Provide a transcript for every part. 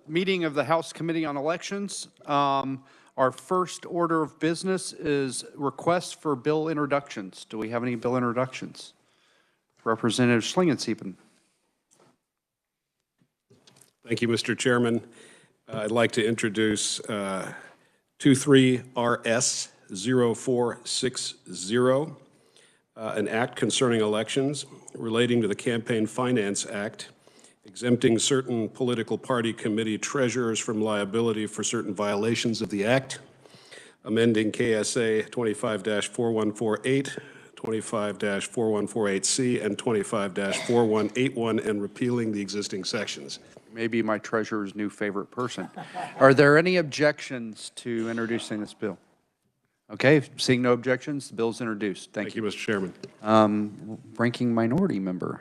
Meeting of the House Committee on Elections. Our first order of business is requests for bill introductions. Do we have any bill introductions? Representative Schlingensiepen. Thank you, Mr. Chairman. I'd like to introduce 23RS0460, an act concerning elections relating to the Campaign Finance Act, exempting certain political party committee treasurers from liability for certain violations of the act, amending KSA 25-4148, 25-4148C, and 25-4181, and repealing the existing sections. Maybe my treasurer's new favorite person. Are there any objections to introducing this bill? Okay, seeing no objections, the bill is introduced. Thank you. Mr. Chairman. Ranking minority member.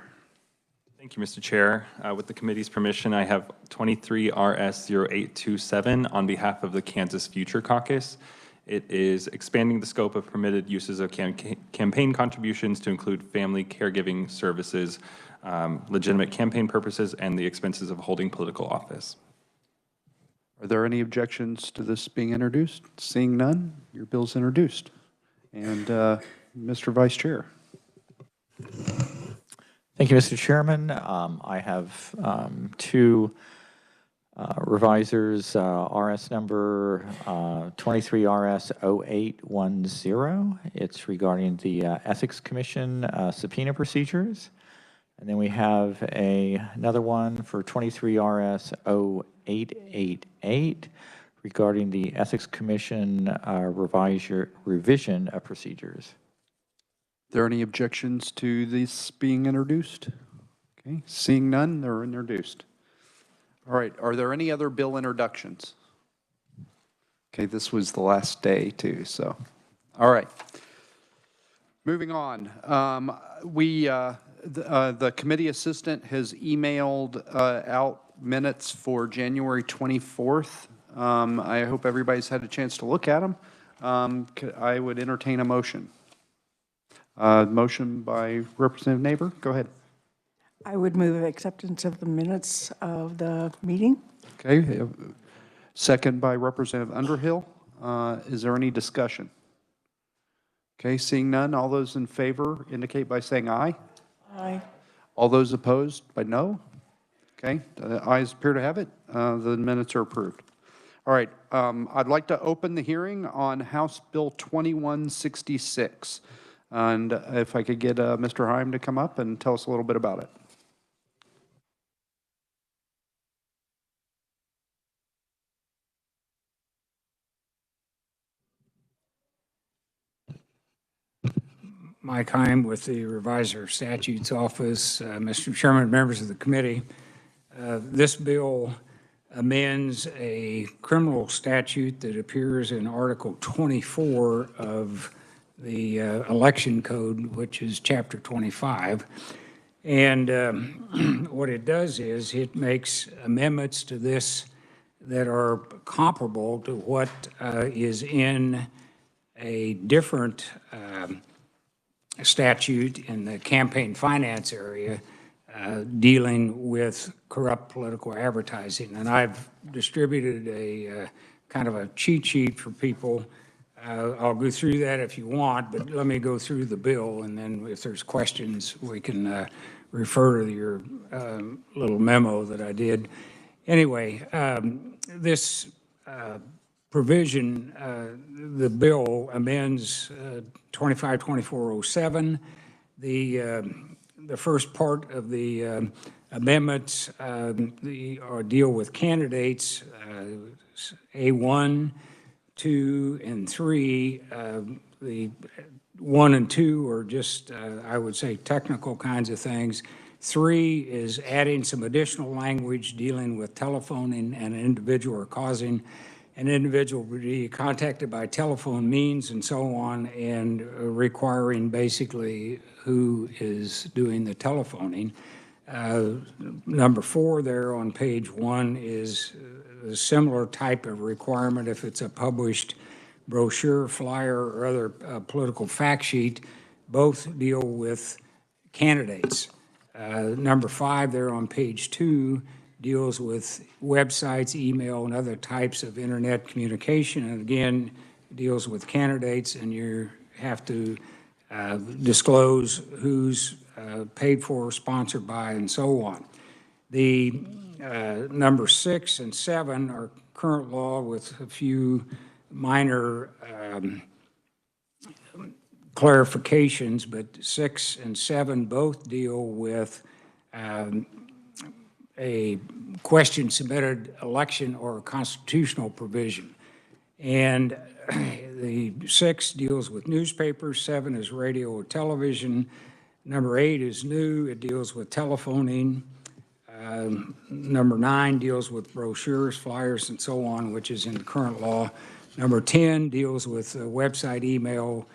Thank you, Mr. Chair. With the committee's permission, I have 23RS0827 on behalf of the Kansas Future Caucus. It is expanding the scope of permitted uses of campaign contributions to include family caregiving services, legitimate campaign purposes, and the expenses of holding political office. Are there any objections to this being introduced? Seeing none, your bill is introduced. And Mr. Vice Chair. Thank you, Mr. Chairman. I have two revisers, RS number 23RS0810. It's regarding the Ethics Commission subpoena procedures. And then we have another one for 23RS0888 regarding the Ethics Commission revision of procedures. Are there any objections to this being introduced? Okay, seeing none, they're introduced. All right, are there any other bill introductions? Okay, this was the last day too, so. All right. Moving on. The committee assistant has emailed out minutes for January 24th. I hope everybody's had a chance to look at them. I would entertain a motion. Motion by Representative Neighbor. Go ahead. I would move acceptance of the minutes of the meeting. Okay. Second by Representative Underhill. Is there any discussion? Okay. Seeing none, all those in favor indicate by saying aye. Aye. All those opposed by no? Okay. The ayes appear to have it. The minutes are approved. All right. I'd like to open the hearing on House Bill 2166. And if I could get Mr. Heim to come up and tell us a little bit about it. Mike Heim with the Reviser of Statutes Office. Mr. Chairman, members of the committee, this bill amends a criminal statute that appears in Article 24 of the Election Code, which is Chapter 25. And what it does is it makes amendments to this that are comparable to what is in a different statute in the campaign finance area dealing with corrupt political advertising. And I've distributed a kind of a cheat sheet for people. I'll go through that if you want, but let me go through the bill, and then if there's questions, we can refer to your little memo that I did. Anyway, this provision, the bill amends 25-2407. The first part of the amendments deal with candidates, A1, 2, and 3. The 1 and 2 are just, I would say, technical kinds of things. 3 is adding some additional language dealing with telephoning an individual or causing an individual to be contacted by telephone means and so on, and requiring basically who is doing the telephoning. Number 4 there on page 1 is a similar type of requirement if it's a published brochure, flyer, or other political fact sheet. Both deal with candidates. Number 5 there on page 2 deals with websites, email, and other types of internet communication. And again, deals with candidates, and you have to disclose who's paid for, sponsored by, and so on. The number 6 and 7 are current law with a few minor clarifications, but 6 and 7 both deal with a question submitted election or a constitutional provision. And the 6 deals with newspapers, 7 is radio or television, number 8 is new, it deals with telephoning, number 9 deals with brochures, flyers, and so on, which is in the current law. Number 10 deals with website, email,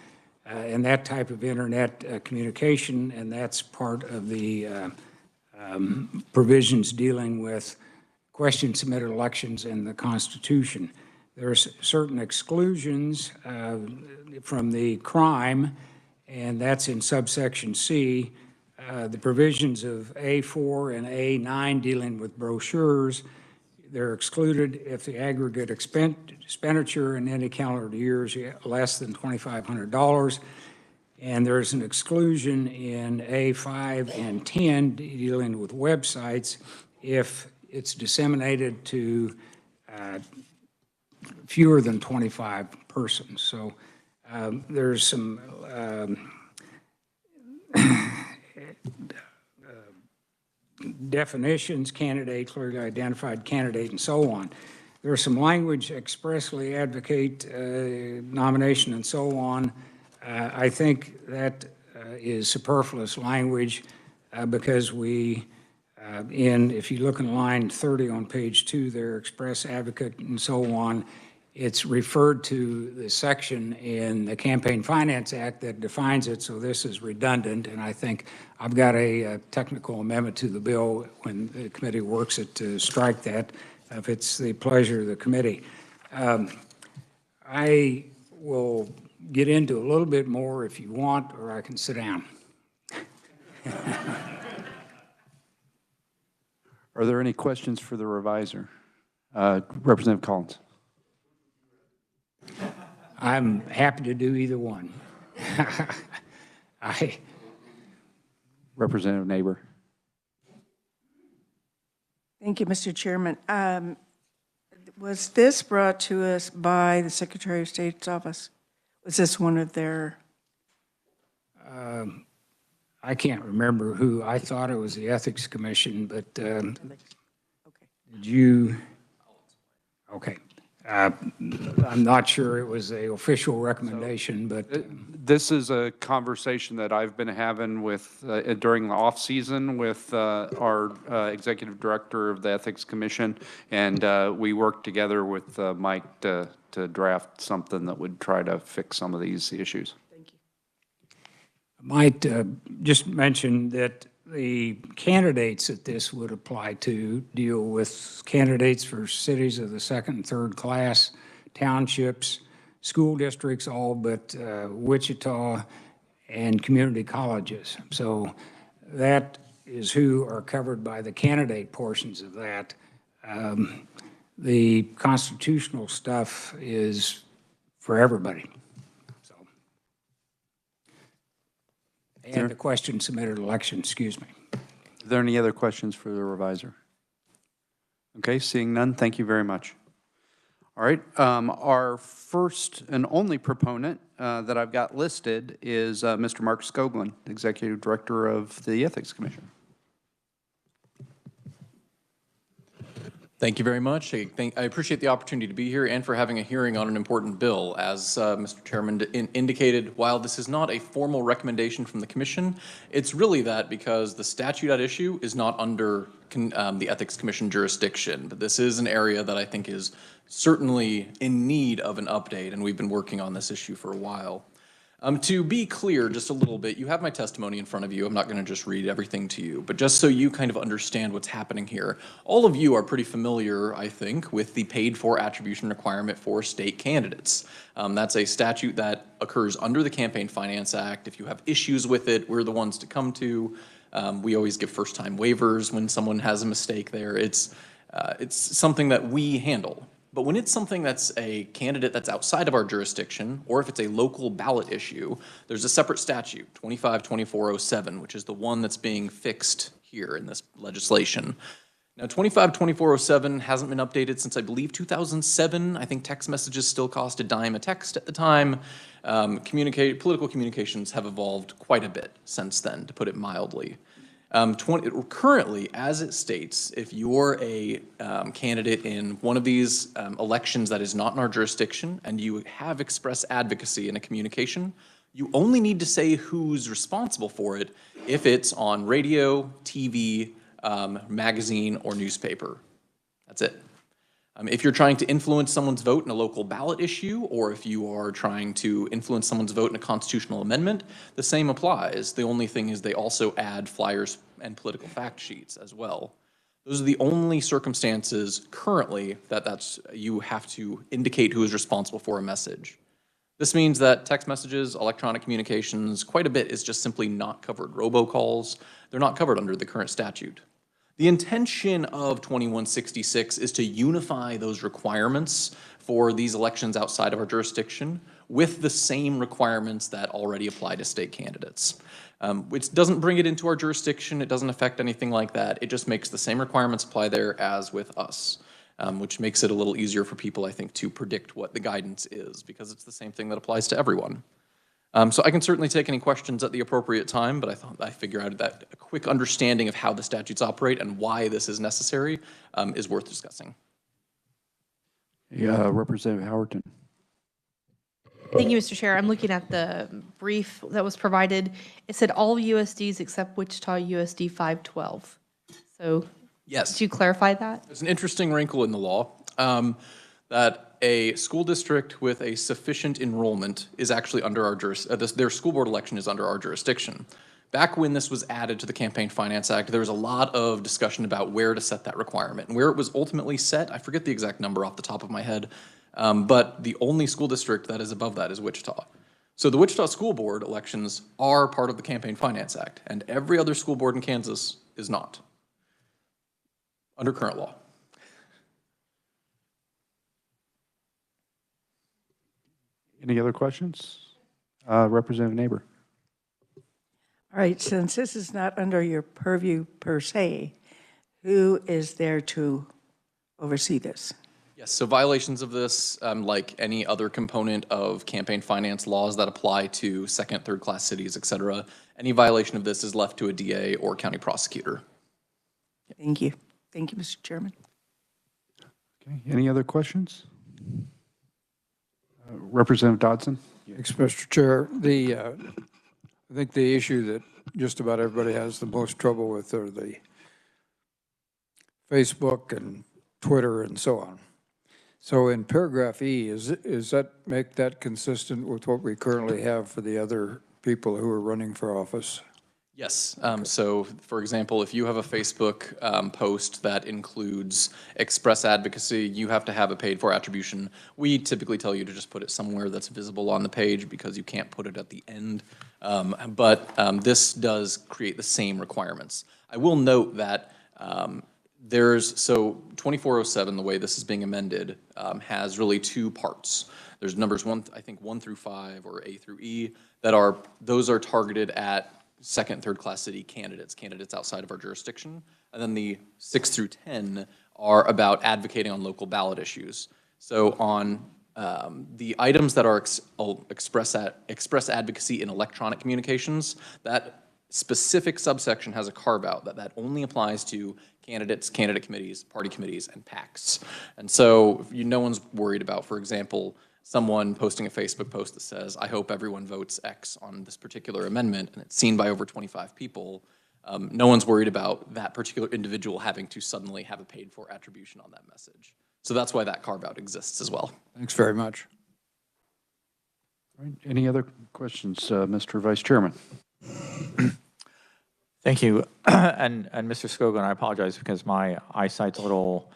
and that type of internet communication, and that's part of the provisions dealing with questions submitted elections and the Constitution. There are certain exclusions from the crime, and that's in subsection C. The provisions of A4 and A9 dealing with brochures, they're excluded if the aggregate expenditure in any calendar year is less than $2,500. And there's an exclusion in A5 and 10 dealing with websites if it's disseminated to fewer than 25 persons. So there's some definitions, candidate, clearly identified candidate, and so on. There's some language expressly advocate nomination and so on. I think that is superfluous language because we, if you look in line 30 on page 2 there, express advocate and so on, it's referred to the section in the Campaign Finance Act that defines it, so this is redundant, and I think I've got a technical amendment to the bill when the committee works it to strike that, if it's the pleasure of the committee. I will get into a little bit more if you want, or I can sit down. Are there any questions for the reviser? Representative Collins. I'm happy to do either one. Representative Neighbor. Thank you, Mr. Chairman. Was this brought to us by the Secretary of State's office? Was this one of their? I can't remember who. I thought it was the Ethics Commission, but Okay. did you? Okay. I'm not sure it was an official recommendation, but This is a conversation that I've been having with, during the off-season with our Executive Director of the Ethics Commission, and we worked together with Mike to draft something that would try to fix some of these issues. Thank you. I might just mention that the candidates that this would apply to deal with candidates for cities of the second and third class, townships, school districts, all but Wichita, and community colleges. So that is who are covered by the candidate portions of that. The constitutional stuff is for everybody. So. And the question submitted election, excuse me. Are there any other questions for the reviser? Okay, seeing none, thank you very much. All right, our first and only proponent that I've got listed is Mr. Mark Skoglund, Executive Director of the Ethics Commission. Thank you very much. I appreciate the opportunity to be here and for having a hearing on an important bill. As Mr. Chairman indicated, while this is not a formal recommendation from the Commission, it's really that because the statute at issue is not under the Ethics Commission jurisdiction. But this is an area that I think is certainly in need of an update, and we've been working on this issue for a while. To be clear just a little bit, you have my testimony in front of you. I'm not going to just read everything to you, but just so you kind of understand what's happening here. All of you are pretty familiar, I think, with the paid-for attribution requirement for state candidates. That's a statute that occurs under the Campaign Finance Act. If you have issues with it, we're the ones to come to. We always give first-time waivers when someone has a mistake there. It's something that we handle. But when it's something that's a candidate that's outside of our jurisdiction, or if it's a local ballot issue, there's a separate statute, 252407, which is the one that's being fixed here in this legislation. Now, 252407 hasn't been updated since, I believe, 2007. I think text messages still cost a dime a text at the time. Political communications have evolved quite a bit since then, to put it mildly. Currently, as it states, if you're a candidate in one of these elections that is not in our jurisdiction and you have express advocacy in a communication, you only need to say who's responsible for it if it's on radio, TV, magazine, or newspaper. That's it. If you're trying to influence someone's vote in a local ballot issue, or if you are trying to influence someone's vote in a constitutional amendment, the same applies. The only thing is they also add flyers and political fact sheets as well. Those are the only circumstances currently that you have to indicate who is responsible for a message. This means that text messages, electronic communications, quite a bit is just simply not covered. Robocalls, they're not covered under the current statute. The intention of 2166 is to unify those requirements for these elections outside of our jurisdiction with the same requirements that already apply to state candidates. Which doesn't bring it into our jurisdiction, it doesn't affect anything like that, it just makes the same requirements apply there as with us, which makes it a little easier for people, I think, to predict what the guidance is, because it's the same thing that applies to everyone. So I can certainly take any questions at the appropriate time, but I thought I figure out that a quick understanding of how the statutes operate and why this is necessary is worth discussing. Yeah, Representative Howerton. Thank you, Mr. Chair. I'm looking at the brief that was provided. It said all USDs except Wichita USD 512. So Yes. could you clarify that? There's an interesting wrinkle in the law that a school district with a sufficient enrollment is actually under our their school board election is under our jurisdiction. Back when this was added to the Campaign Finance Act, there was a lot of discussion about where to set that requirement. And where it was ultimately set, I forget the exact number off the top of my head, but the only school district that is above that is Wichita. So the Wichita School Board elections are part of the Campaign Finance Act, and every other school board in Kansas is not, under current law. Any other questions? Representative Neighbor. All right, since this is not under your purview per se, who is there to oversee this? Yes, so violations of this, like any other component of campaign finance laws that apply to second, third class cities, et cetera, any violation of this is left to a DA or county prosecutor. Thank you. Thank you, Mr. Chairman. Okay, any other questions? Representative Dodson? Thanks, Mr. Chair. I think the issue that just about everybody has the most trouble with are the Facebook and Twitter and so on. So in paragraph E, is that make that consistent with what we currently have for the other people who are running for office? Yes. So, for example, if you have a Facebook post that includes express advocacy, you have to have a paid-for attribution. We typically tell you to just put it somewhere that's visible on the page because you can't put it at the end. But this does create the same requirements. I will note that so 2407, the way this is being amended, has really two parts. There's numbers I think 1 through 5 or A through E those are targeted at second, third class city candidates outside of our jurisdiction. And then the 6 through 10 are about advocating on local ballot issues. So on the items that are express advocacy in electronic communications, that specific subsection has a carve-out that only applies to candidates, candidate committees, party committees, and PACs. And so no one's worried about, for example, someone posting a Facebook post that says, I hope everyone votes X on this particular amendment, and it's seen by over 25 people. No one's worried about that particular individual having to suddenly have a paid-for attribution on that message. So that's why that carve-out exists as well. Thanks very much. All right, any other questions, Mr. Vice Chairman? Thank you. And Mr. Scogan, I apologize because my eyesight's a little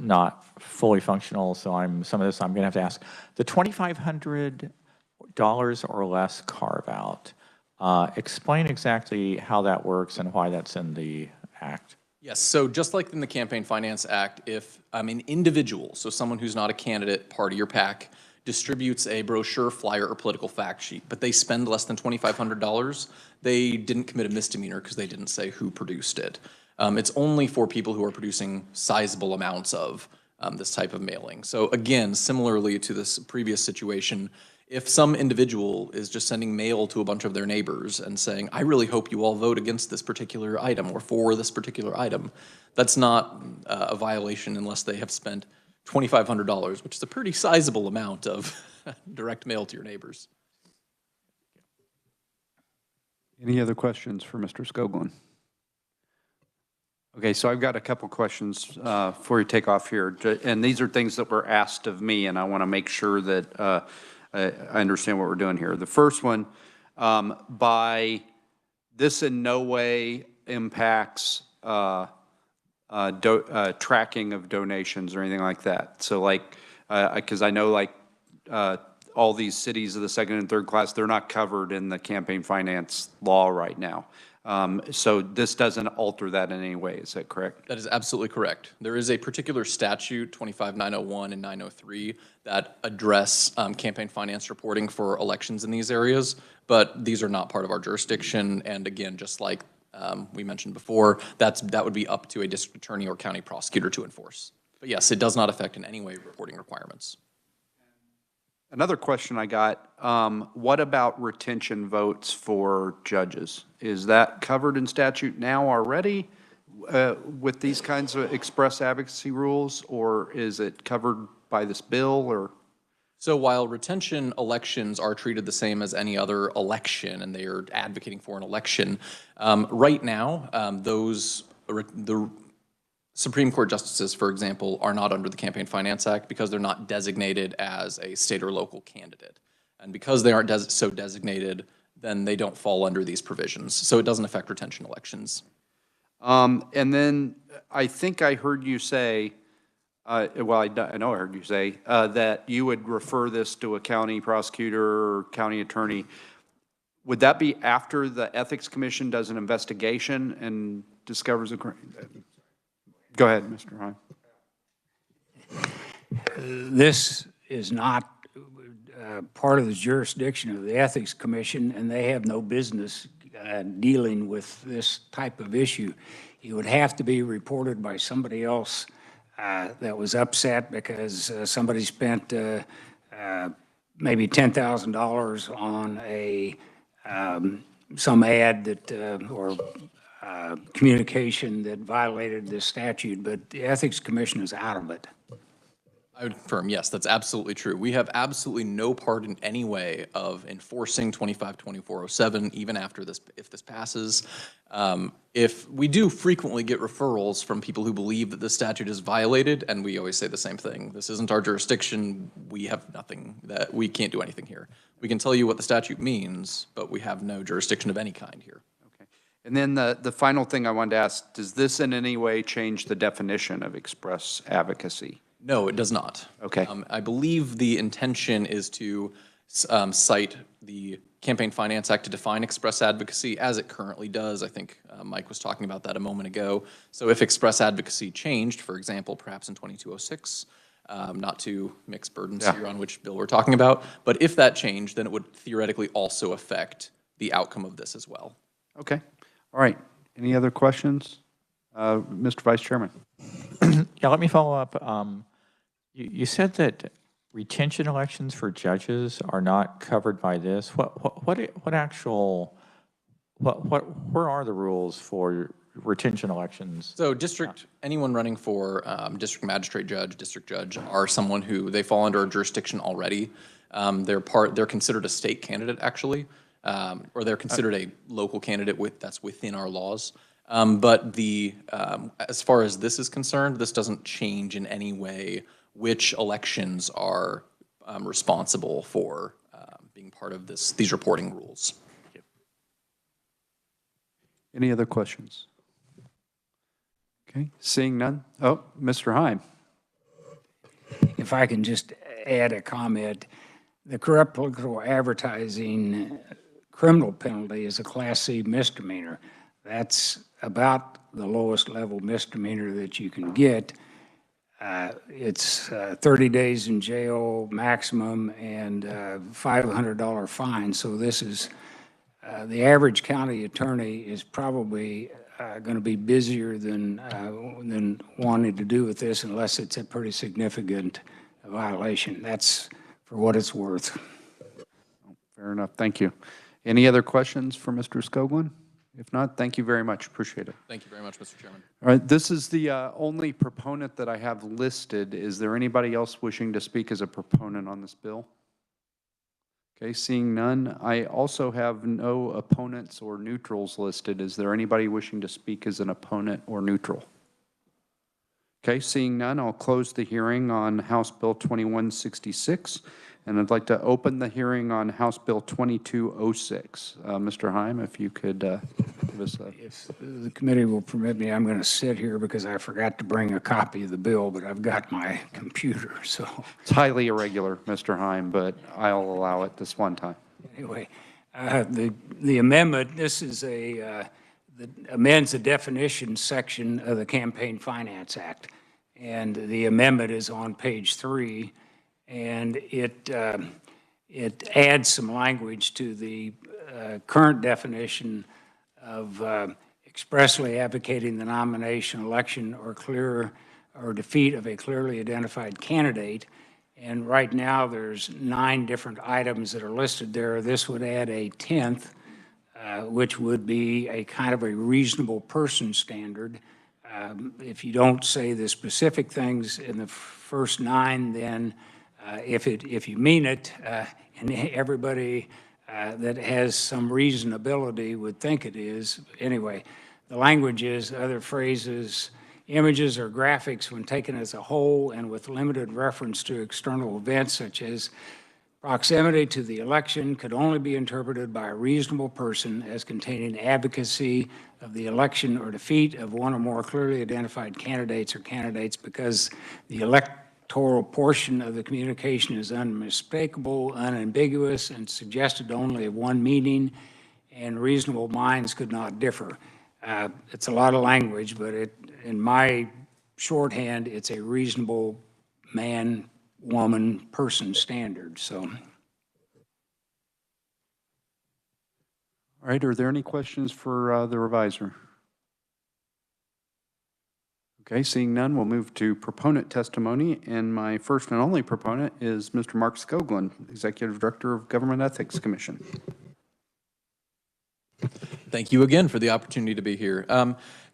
not fully functional, so some of this I'm going to have to ask. The $2,500 or less carve-out, Explain exactly how that works and why that's in the act. Yes, so just like in the Campaign Finance Act, if an individual, so someone who's not a candidate, party, or PAC, distributes a brochure, flyer, or political fact sheet, but they spend less than $2,500, they didn't commit a misdemeanor because they didn't say who produced it. It's only for people who are producing sizable amounts of this type of mailing. So again, similarly to this previous situation, if some individual is just sending mail to a bunch of their neighbors and saying, I really hope you all vote against this particular item or for this particular item, that's not a violation unless they have spent $2,500, which is a pretty sizable amount of direct mail to your neighbors. Any other questions for Mr. Skoglund? Okay, so I've got a couple questions before you take off here. And these are things that were asked of me, and I want to make sure that I understand what we're doing here. The first one, by this in no way impacts tracking of donations or anything like that. So like, because I know like all these cities of the second and third class, they're not covered in the campaign finance law right now. So this doesn't alter that in any way, is that correct? That is absolutely correct. There is a particular statute, 25901 and 903, that address campaign finance reporting for elections in these areas, but these are not part of our jurisdiction. And again, just like we mentioned before, that would be up to a district attorney or county prosecutor to enforce. But yes, it does not affect in any way reporting requirements. Another question I got, what about retention votes for judges? Is that covered in statute now already with these kinds of express advocacy rules, or is it covered by this bill, or? So while retention elections are treated the same as any other election and they are advocating for an election, right now, the Supreme Court justices, for example, are not under the Campaign Finance Act because they're not designated as a state or local candidate. And because they aren't so designated, then they don't fall under these provisions. So it doesn't affect retention elections. And then I think I heard you say, well, I know I heard you say, that you would refer this to a county prosecutor or county attorney. Would that be after the Ethics Commission does an investigation and discovers a crime? Go ahead, Mr. Hine. This is not part of the jurisdiction of the Ethics Commission, and they have no business dealing with this type of issue. It would have to be reported by somebody else that was upset because somebody spent maybe $10,000 on some ad that or communication that violated this statute, but the Ethics Commission is out of it. I would confirm, yes, that's absolutely true. We have absolutely no part in any way of enforcing 252407, even after this, if this passes. If we do frequently get referrals from people who believe that the statute is violated, and we always say the same thing, this isn't our jurisdiction, we have nothing, that we can't do anything here. We can tell you what the statute means, but we have no jurisdiction of any kind here. Okay. And then the final thing I wanted to ask, does this in any way change the definition of express advocacy? No, it does not. Okay. I believe the intention is to cite the Campaign Finance Act to define express advocacy as it currently does. I think Mike was talking about that a moment ago. So if express advocacy changed, for example, perhaps in 2206, not to mix burdens here on which bill we're talking about, but if that changed, then it would theoretically also affect the outcome of this as well. Okay. All right. Any other questions? Mr. Vice Chairman. Yeah, let me follow up. You said that retention elections for judges are not covered by this. Where are the rules for retention elections? So anyone running for district magistrate judge, district judge, are someone who, they fall under a jurisdiction already. They're considered a state candidate, actually, or they're considered a local candidate that's within our laws. But as far as this is concerned, this doesn't change in any way which elections are responsible for being part of these reporting rules. Any other questions? Okay, seeing none. Oh, Mr. Heim. If I can just add a comment, the corrupt political advertising criminal penalty is a Class C misdemeanor. That's about the lowest level misdemeanor that you can get. It's 30 days in jail maximum and $500 fine. So this is, the average county attorney is probably going to be busier than wanting to do with this unless it's a pretty significant violation. That's for what it's worth. Fair enough, thank you. Any other questions for Mr. Skoglund? If not, thank you very much, appreciate it. Thank you very much, Mr. Chairman. All right, this is the only proponent that I have listed. Is there anybody else wishing to speak as a proponent on this bill? Okay, seeing none. I also have no opponents or neutrals listed. Is there anybody wishing to speak as an opponent or neutral? Okay, seeing none, I'll close the hearing on House Bill 2166, and I'd like to open the hearing on House Bill 2206. Mr. Heim, if you could give us a... If the committee will permit me, I'm going to sit here because I forgot to bring a copy of the bill, but I've got my computer, so. It's highly irregular, Mr. Heim, but I'll allow it this one time. Anyway, the amendment, this is that amends the definition section of the Campaign Finance Act. And the amendment is on page 3, and it adds some language to the current definition of expressly advocating the nomination, election, or defeat of a clearly identified candidate. And right now, there's 9 different items that are listed there. This would add a 10th, which would be a kind of a reasonable person standard. If you don't say the specific things in the first 9, then if you mean it, and everybody that has some reasonability would think it is. Anyway, the language is other phrases, images or graphics when taken as a whole and with limited reference to external events such as proximity to the election could only be interpreted by a reasonable person as containing advocacy of the election or defeat of one or more clearly identified candidates or candidates because the electoral portion of the communication is unmistakable, unambiguous, and suggested only of one meaning, and reasonable minds could not differ. It's a lot of language, but in my shorthand, it's a reasonable man, woman, person standard, so. All right, are there any questions for the reviser? Okay, seeing none, we'll move to proponent testimony, and my first and only proponent is Mr. Mark Skoglund, Executive Director of Government Ethics Commission. Thank you again for the opportunity to be here.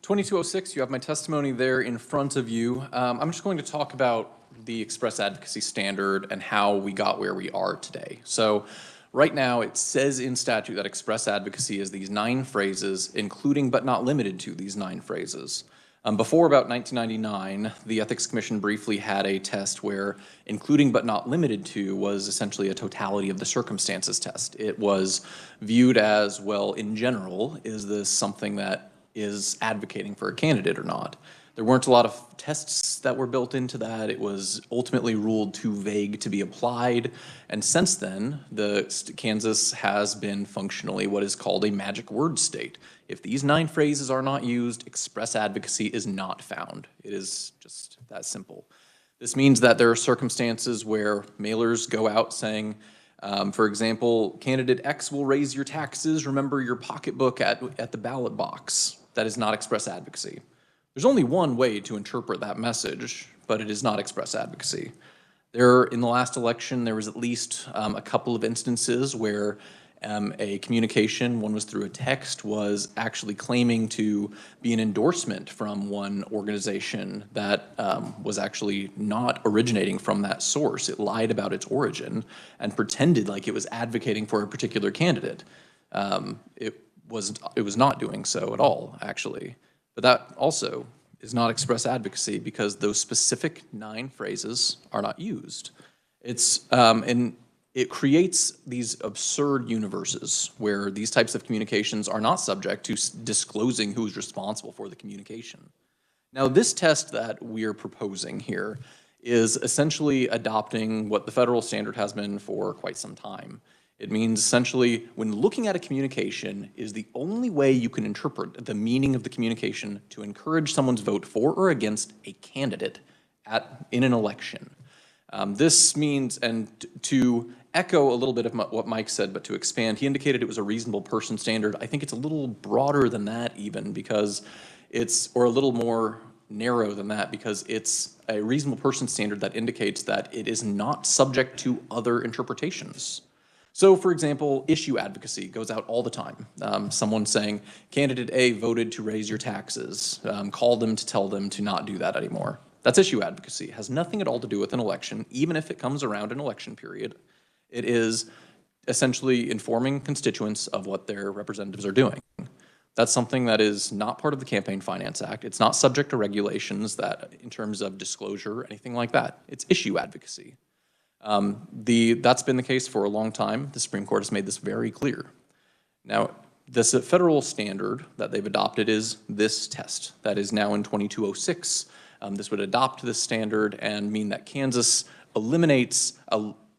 2206, you have my testimony there in front of you. I'm just going to talk about the express advocacy standard and how we got where we are today. So right now it says in statute that express advocacy is these 9 phrases, including but not limited to these 9 phrases. Before about 1999, the Ethics Commission briefly had a test where including but not limited to was essentially a totality of the circumstances test. It was viewed as, well, in general, is this something that is advocating for a candidate or not? There weren't a lot of tests that were built into that. It was ultimately ruled too vague to be applied. And since then, Kansas has been functionally what is called a magic word state. If these 9 phrases are not used, express advocacy is not found. It is just that simple. This means that there are circumstances where mailers go out saying, for example, candidate X will raise your taxes, remember your pocketbook at the ballot box. That is not express advocacy. There's only one way to interpret that message, but it is not express advocacy. In the last election, there was at least a couple of instances where a communication, one was through a text, was actually claiming to be an endorsement from one organization that was actually not originating from that source. It lied about its origin and pretended like it was advocating for a particular candidate. It was not doing so at all, actually. But that also is not express advocacy because those specific 9 phrases are not used. And it creates these absurd universes where these types of communications are not subject to disclosing who's responsible for the communication. Now, this test that we're proposing here is essentially adopting what the federal standard has been for quite some time. It means essentially when looking at a communication is the only way you can interpret the meaning of the communication to encourage someone's vote for or against a candidate in an election. This means, and to echo a little bit of what Mike said, but to expand, he indicated it was a reasonable person standard. I think it's a little broader than that even, because or a little more narrow than that, because it's a reasonable person standard that indicates that it is not subject to other interpretations. So, for example, issue advocacy goes out all the time. Someone saying, candidate A voted to raise your taxes, call them to tell them to not do that anymore. That's issue advocacy. It has nothing at all to do with an election, even if it comes around an election period. It is essentially informing constituents of what their representatives are doing. That's something that is not part of the Campaign Finance Act. It's not subject to regulations that, in terms of disclosure or anything like that. It's issue advocacy. That's been the case for a long time. The Supreme Court has made this very clear. Now, this federal standard that they've adopted is this test that is now in 2206. This would adopt this standard and mean that Kansas eliminates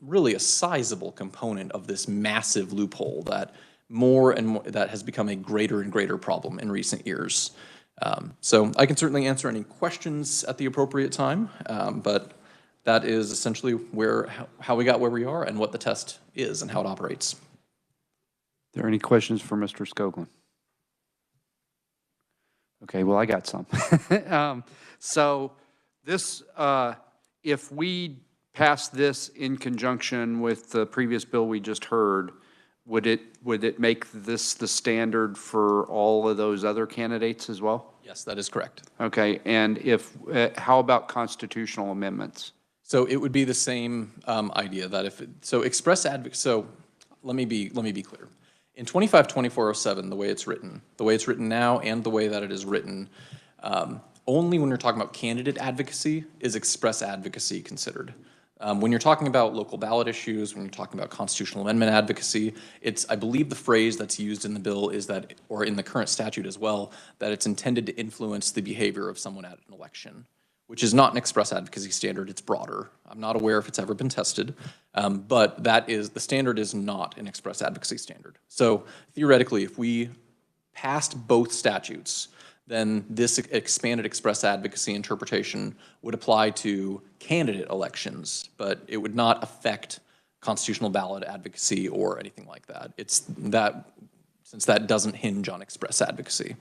really a sizable component of this massive loophole that more and more that has become a greater and greater problem in recent years. So I can certainly answer any questions at the appropriate time, but that is essentially how we got where we are and what the test is and how it operates. Are there any questions for Mr. Skoglund? Okay, well, I got some. So this, if we pass this in conjunction with the previous bill we just heard, would it make this the standard for all of those other candidates as well? Yes, that is correct. Okay, and how about constitutional amendments? So it would be the same idea that express advocacy. So let me be clear. In 25-2407, the way it's written now, and the way that it is written, only when you're talking about candidate advocacy is express advocacy considered. When you're talking about local ballot issues, when you're talking about constitutional amendment advocacy, I believe the phrase that's used in the bill is that, or in the current statute as well, that it's intended to influence the behavior of someone at an election, which is not an express advocacy standard. It's broader. I'm not aware if it's ever been tested, but the standard is not an express advocacy standard. So theoretically, if we passed both statutes, then this expanded express advocacy interpretation would apply to candidate elections, but it would not affect constitutional ballot advocacy or anything like that. Since that doesn't hinge on express advocacy.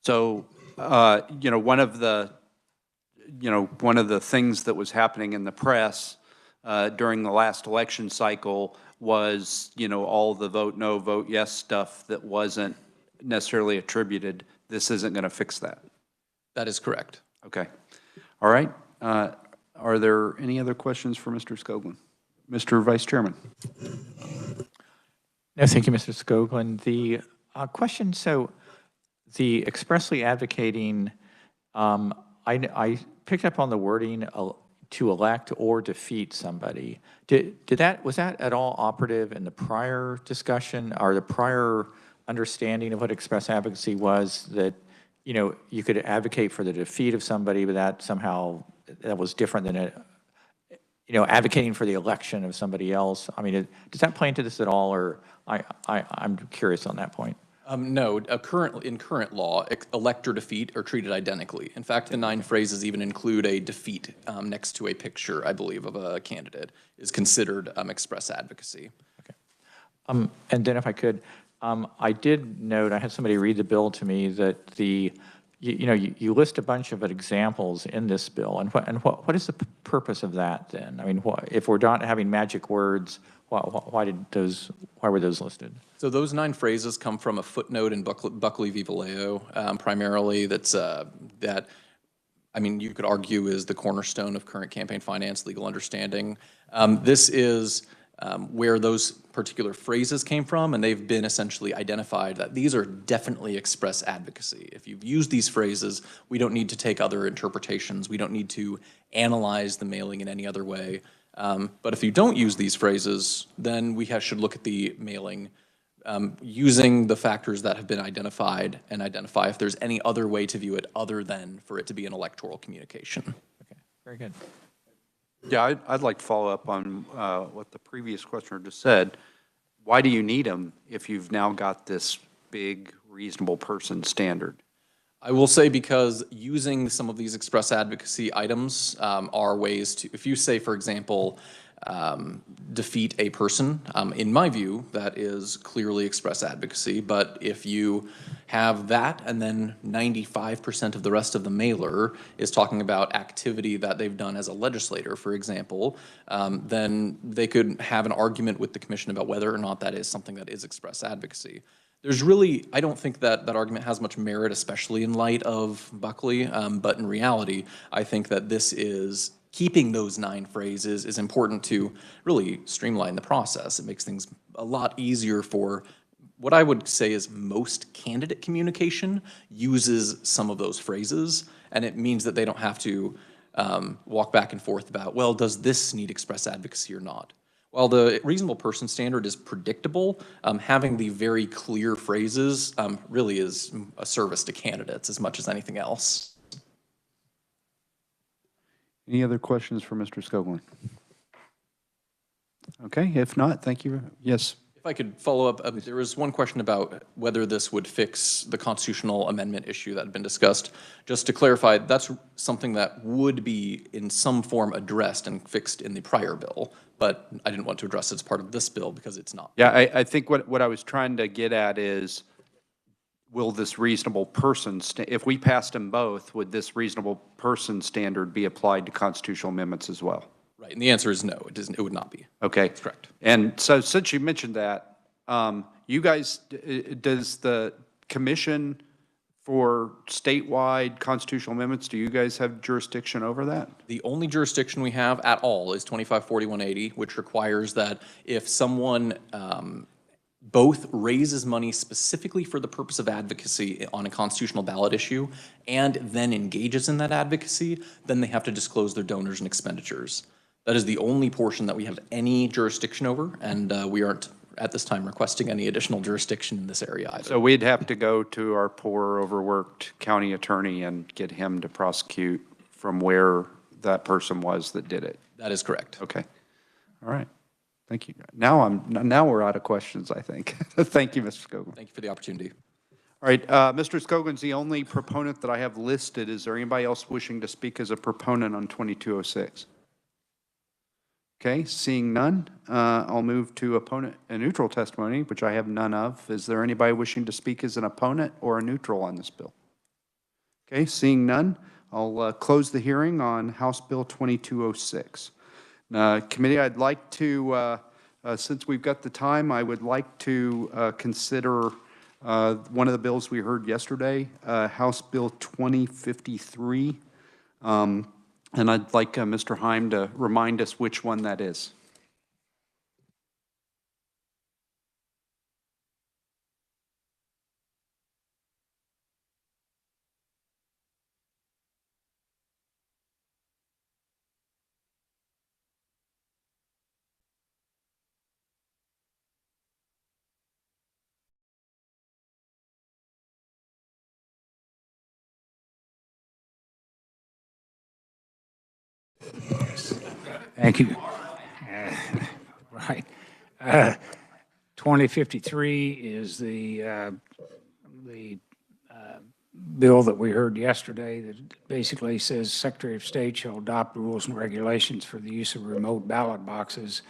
So, one of the things that was happening in the press during the last election cycle was, all the vote no, vote yes stuff that wasn't necessarily attributed. This isn't going to fix that. That is correct. Okay. All right. Are there any other questions for Mr. Skoglund? Mr. Vice Chairman. No, thank you, Mr. Skoglund. The question, so the expressly advocating, I picked up on the wording to elect or defeat somebody. Was that at all operative in the prior discussion, or the prior understanding of what express advocacy was, that you could advocate for the defeat of somebody, but that was different than advocating for the election of somebody else? I mean, does that play into this at all, or I'm curious on that point? No, in current law, elect or defeat are treated identically. In fact, the 9 phrases even include a defeat next to a picture, I believe, of a candidate is considered express advocacy. Okay. And then if I could, I did note, I had somebody read the bill to me, that you list a bunch of examples in this bill, and what is the purpose of that then? I mean, if we're not having magic words, why were those listed? So those 9 phrases come from a footnote in Buckley v. Vallejo, primarily. You could argue is the cornerstone of current campaign finance legal understanding. This is where those particular phrases came from, and they've been essentially identified that these are definitely express advocacy. If you've used these phrases, we don't need to take other interpretations. We don't need to analyze the mailing in any other way. But if you don't use these phrases, then we should look at the mailing using the factors that have been identified and identify if there's any other way to view it other than for it to be an electoral communication. Okay, very good. Yeah, I'd like to follow up on what the previous questioner just said. Why do you need them if you've now got this big reasonable person standard? I will say because using some of these express advocacy items are ways to, if you say, for example, defeat a person, in my view, that is clearly express advocacy. But if you have that and then 95% of the rest of the mailer is talking about activity that they've done as a legislator, for example, then they could have an argument with the commission about whether or not that is something that is express advocacy. There's really, I don't think that that argument has much merit, especially in light of Buckley, but in reality, I think that this is, keeping those 9 phrases is important to really streamline the process. It makes things a lot easier for what I would say is most candidate communication uses some of those phrases, and it means that they don't have to walk back and forth about, well, does this need express advocacy or not? While the reasonable person standard is predictable, having the very clear phrases really is a service to candidates as much as anything else. Any other questions for Mr. Skoglund? Okay, if not, thank you. Yes. If I could follow up, there was one question about whether this would fix the constitutional amendment issue that had been discussed. Just to clarify, that's something that would be in some form addressed and fixed in the prior bill, but I didn't want to address it as part of this bill because it's not. Yeah, I think what I was trying to get at is, will this reasonable person, if we passed them both, would this reasonable person standard be applied to constitutional amendments as well? Right, and the answer is no, it doesn't, it would not be. Okay. That's correct. And so since you mentioned that, you guys, does the commission for statewide constitutional amendments, do you guys have jurisdiction over that? The only jurisdiction we have at all is 254180, which requires that if someone both raises money specifically for the purpose of advocacy on a constitutional ballot issue and then engages in that advocacy, then they have to disclose their donors and expenditures. That is the only portion that we have any jurisdiction over, and we aren't at this time requesting any additional jurisdiction in this area either. So we'd have to go to our poor, overworked county attorney and get him to prosecute from where that person was that did it. That is correct. Okay. All right. Thank you. Now we're out of questions, I think. Thank you, Mr. Skoglund. Thank you for the opportunity. All right, Mr. Skoglund's the only proponent that I have listed. Is there anybody else wishing to speak as a proponent on 2206? Okay, seeing none, I'll move to opponent and neutral testimony, which I have none of. Is there anybody wishing to speak as an opponent or a neutral on this bill? Okay, seeing none, I'll close the hearing on House Bill 2206. Committee, I'd like to, since we've got the time, I would like to consider one of the bills we heard yesterday, House Bill 2053. And I'd like Mr. Heim to remind us which one that is. Thank you. Right. 2053 is the bill that we heard yesterday that basically says Secretary of State shall adopt rules and regulations for the use of remote ballot boxes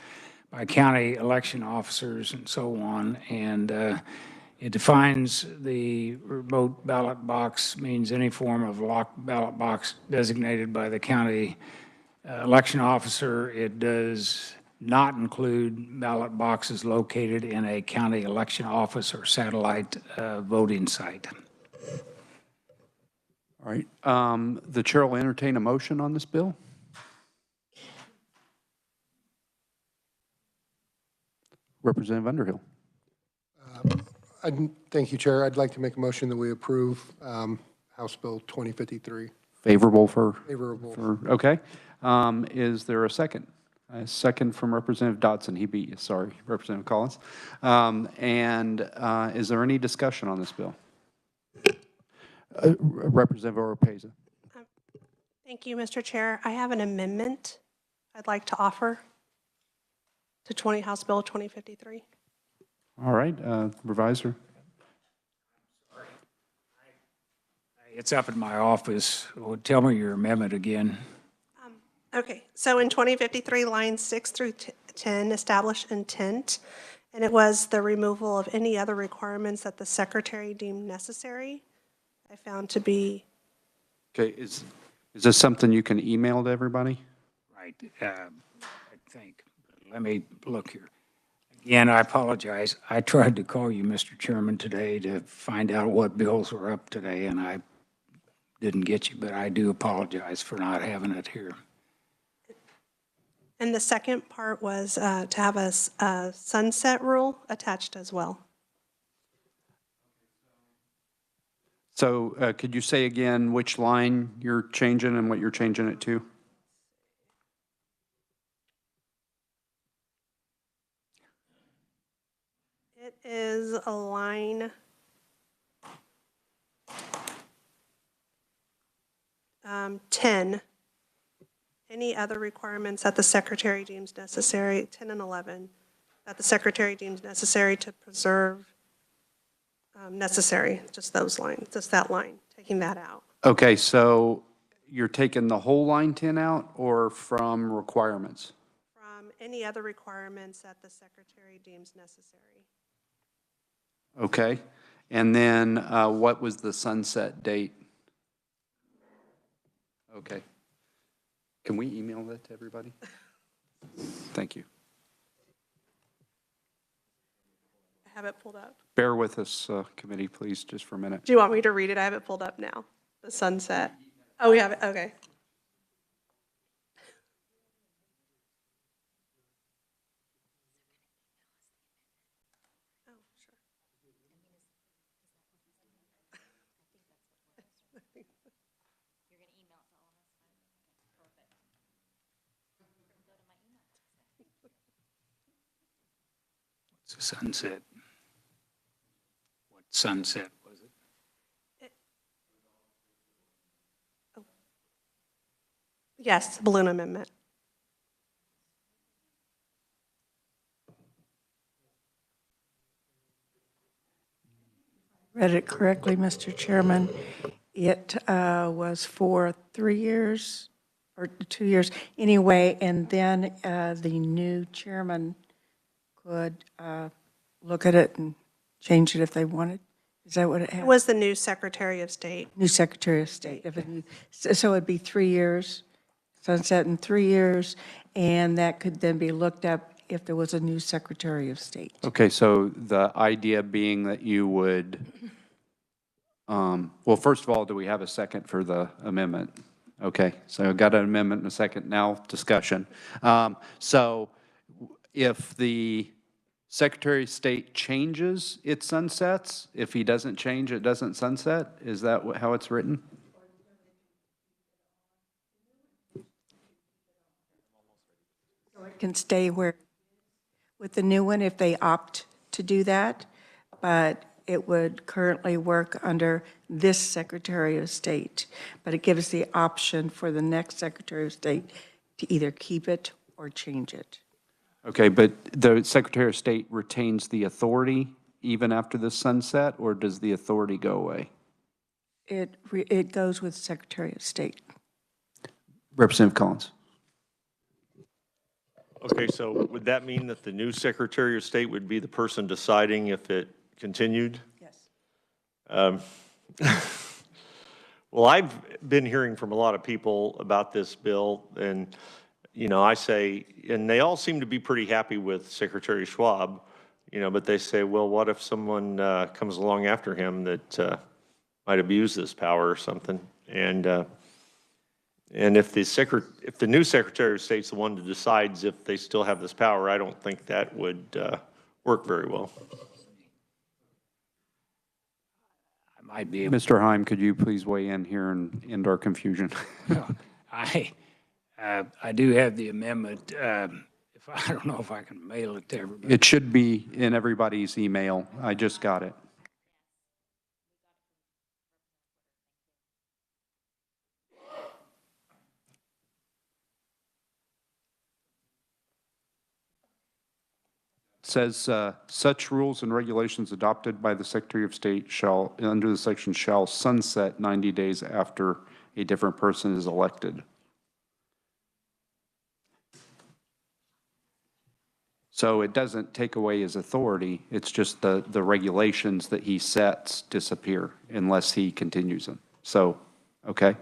by county election officers and so on. And it defines the remote ballot box means any form of locked ballot box designated by the county election officer. It does not include ballot boxes located in a county election office or satellite voting site. All right. The chair will entertain a motion on this bill. Representative Underhill. Thank you, Chair. I'd like to make a motion that we approve House Bill 2053. Favorable for? Favorable. Okay. Is there a second? A second from Representative Dodson. He beat you, sorry, Representative Collins. Is there any discussion on this bill? Representative Oropesa. Thank you, Mr. Chair. I have an amendment I'd like to offer to House Bill 2053. All right, Reviser. It's up in my office. Well, tell me your amendment again. Okay, so in 2053, lines 6 through 10, establish intent, and it was the removal of any other requirements that the secretary deemed necessary. I found to be, Okay, is this something you can email to everybody? Right, I think. Let me look here. Again, I apologize. I tried to call you, Mr. Chairman, today to find out what bills were up today, and I didn't get you, but I do apologize for not having it here. and the second part was to have a sunset rule attached as well. So could you say again which line you're changing and what you're changing it to? It is a line 10. Any other requirements that the secretary deems necessary, 10 and 11, that the secretary deems necessary to preserve necessary, just those lines, just that line, taking that out. Okay, so you're taking the whole line 10 out or from requirements? From any other requirements that the secretary deems necessary. Okay, and then what was the sunset date? Okay. Can we email that to everybody? Thank you. I have it pulled up. Bear with us, committee, please, just for a minute. Do you want me to read it? I have it pulled up now. The sunset. Oh, we have it, okay. Oh, sure. What's the sunset? What sunset was it? Yes, balloon amendment. Read it correctly, Mr. Chairman. It was for 3 years or 2 years anyway, and then the new chairman could look at it and change it if they wanted. Is that what it It had? was the new Secretary of State. New Secretary of State. So it'd be 3 years, sunset in 3 years, and that could then be looked up if there was a new Secretary of State. Okay, so the idea being that you would, well, first of all, do we have a second for the amendment? Okay, so I've got an amendment and a second, now discussion. So if the Secretary of State changes, it sunsets. If he doesn't change, it doesn't sunset? Is that how it's written? It can stay where, with the new one, if they opt to do that, but it would currently work under this Secretary of State. But it gives the option for the next Secretary of State to either keep it or change it. Okay, but the Secretary of State retains the authority even after the sunset, or does the authority go away? It goes with Secretary of State. Representative Collins. Okay, so would that mean that the new Secretary of State would be the person deciding if it continued? Yes. Well, I've been hearing from a lot of people about this bill, and, I say, and they all seem to be pretty happy with Secretary Schwab, but they say, well, what if someone comes along after him that might abuse this power or something? And if the new Secretary of State's the one that decides if they still have this power, I don't think that would work very well. I might be able, Mr. Heim, could you please weigh in here and end our confusion? I do have the amendment. I don't know if I can mail it to everybody. It should be in everybody's email. I just got it. says, such rules and regulations adopted by the Secretary of State shall, under the section, shall sunset 90 days after a different person is elected. So it doesn't take away his authority, it's just the regulations that he sets disappear unless he continues them. So, okay?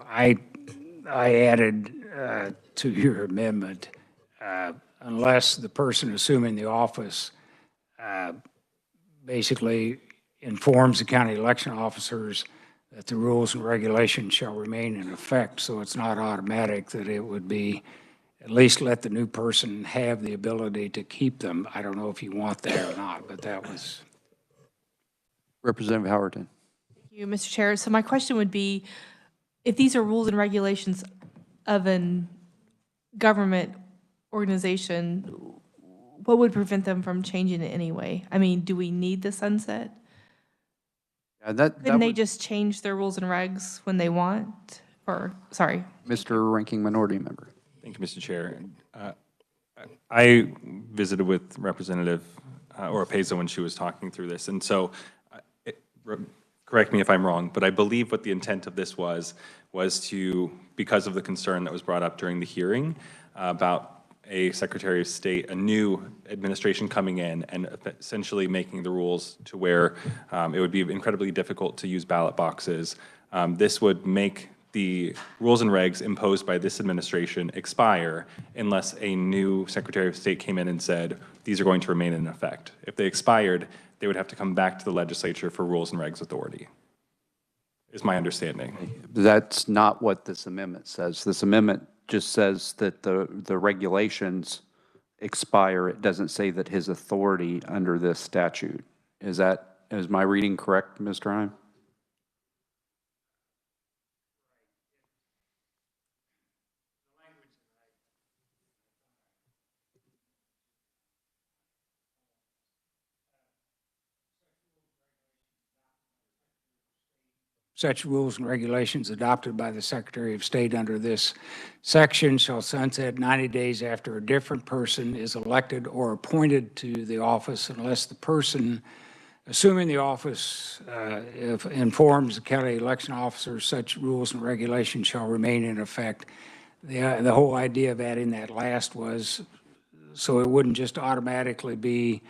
I added to your amendment, unless the person assuming the office basically informs the county election officers that the rules and regulations shall remain in effect, so it's not automatic, that it would be at least let the new person have the ability to keep them. I don't know if you want that or not, but that was. Representative Howerton. Thank you, Mr. Chair. So my question would be, if these are rules and regulations of an government organization, what would prevent them from changing it anyway? I mean, do we need the sunset? Couldn't they just change their rules and regs when they want? Or, sorry. Mr. Ranking Minority Member. Thank you, Mr. Chair. I visited with Representative Oropeza when she was talking through this, and so, correct me if I'm wrong, but I believe what the intent of this was to, because of the concern that was brought up during the hearing about a Secretary of State, a new administration coming in and essentially making the rules to where it would be incredibly difficult to use ballot boxes. This would make the rules and regs imposed by this administration expire unless a new Secretary of State came in and said, these are going to remain in effect. If they expired, they would have to come back to the legislature for rules and regs authority, is my understanding. That's not what this amendment says. This amendment just says that the regulations expire. It doesn't say that his authority under this statute. Is my reading correct, Mr. Heim? Such rules and regulations adopted by the Secretary of State under this section shall sunset 90 days after a different person is elected or appointed to the office unless the person assuming the office informs the county election officer such rules and regulations shall remain in effect. The whole idea of adding that last was so it wouldn't just automatically be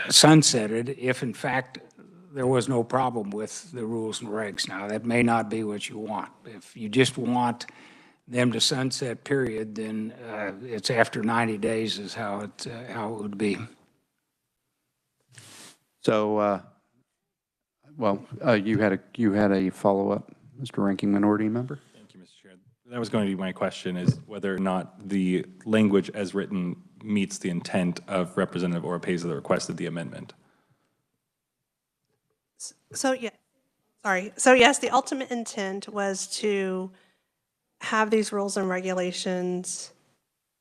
sunsetted if in fact there was no problem with the rules and regs. Now, that may not be what you want. If you just want them to sunset, period, then it's after 90 days is how it would be. So, you had a follow-up, Mr. Ranking Minority Member? Thank you, Mr. Chair. That was going to be my question, is whether or not the language as written meets the intent of Representative Oropeza that requested the amendment. So, yeah, sorry. So, yes, the ultimate intent was to have these rules and regulations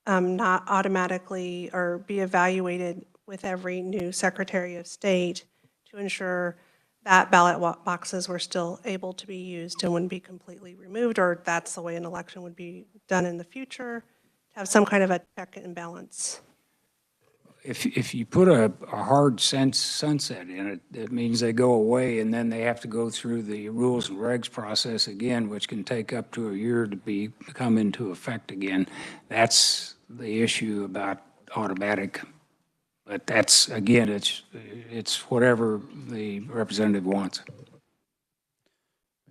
not automatically or be evaluated with every new Secretary of State to ensure that ballot boxes were still able to be used and wouldn't be completely removed, or that's the way an election would be done in the future, to have some kind of a check and balance. If you put a hard sunset in it, it means they go away and then they have to go through the rules and regs process again, which can take up to a year to come into effect again. That's the issue about automatic. But that's, again, it's whatever the representative wants.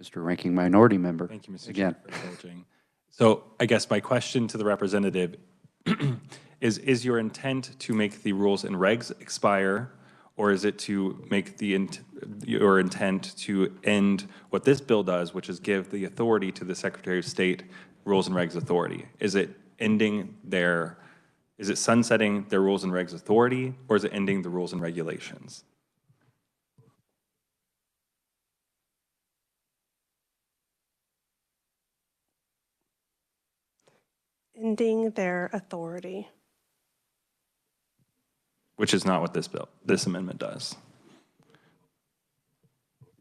Mr. Ranking Minority Member. Thank you, Mr. Chair, for indulging. So I guess my question to the representative is your intent to make the rules and regs expire, or is it to make your intent to end what this bill does, which is give the authority to the Secretary of State rules and regs authority? Is it sunsetting their rules and regs authority, or is it ending the rules and regulations? Ending their authority. Which is not what this amendment does.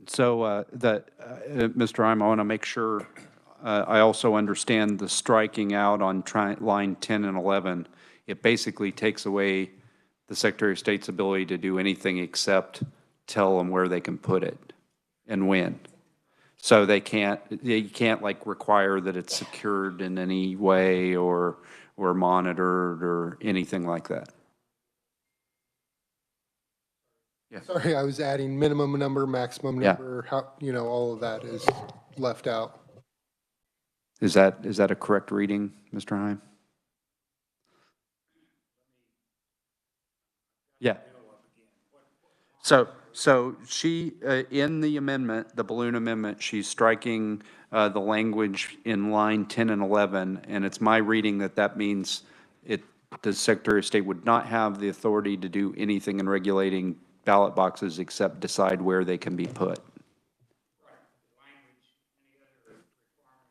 So, Mr. Heim, I want to make sure I also understand the striking out on line 10 and 11. It basically takes away the Secretary of State's ability to do anything except tell them where they can put it and when. So you can't like require that it's secured in any way or monitored or anything like that. Sorry, I was adding minimum number, maximum Yeah. number, how, all of that is left out. Is that a correct reading, Mr. Heim? Yeah. So she, in the amendment, the balloon amendment, she's striking the language in line 10 and 11, and it's my reading that means the Secretary of State would not have the authority to do anything in regulating ballot boxes except decide where they can be put.